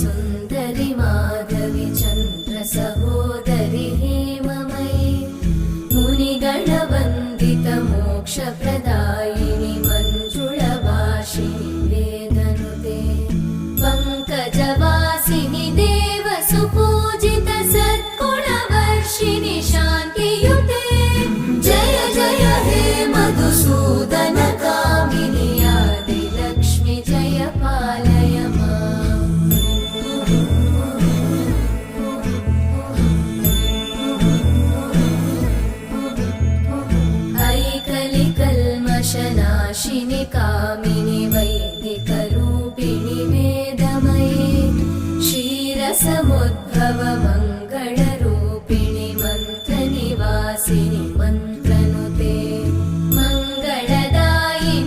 सुन्दरि माधवि चन्द्र सहोदरि हेममयि मुनिगणवन्दित मोक्षप्रदायिनि मञ्जुळभाषिणि वेदनुते पङ्कजवासिनि देवसुपूजित सद्गुणवर्षिणि शान्तियुते जय जय हे मधुसूदन कामिनि आदिलक्ष्मि जय पालय माम् ऐकलिकल्मषनाशिनि कामिनि वैदिक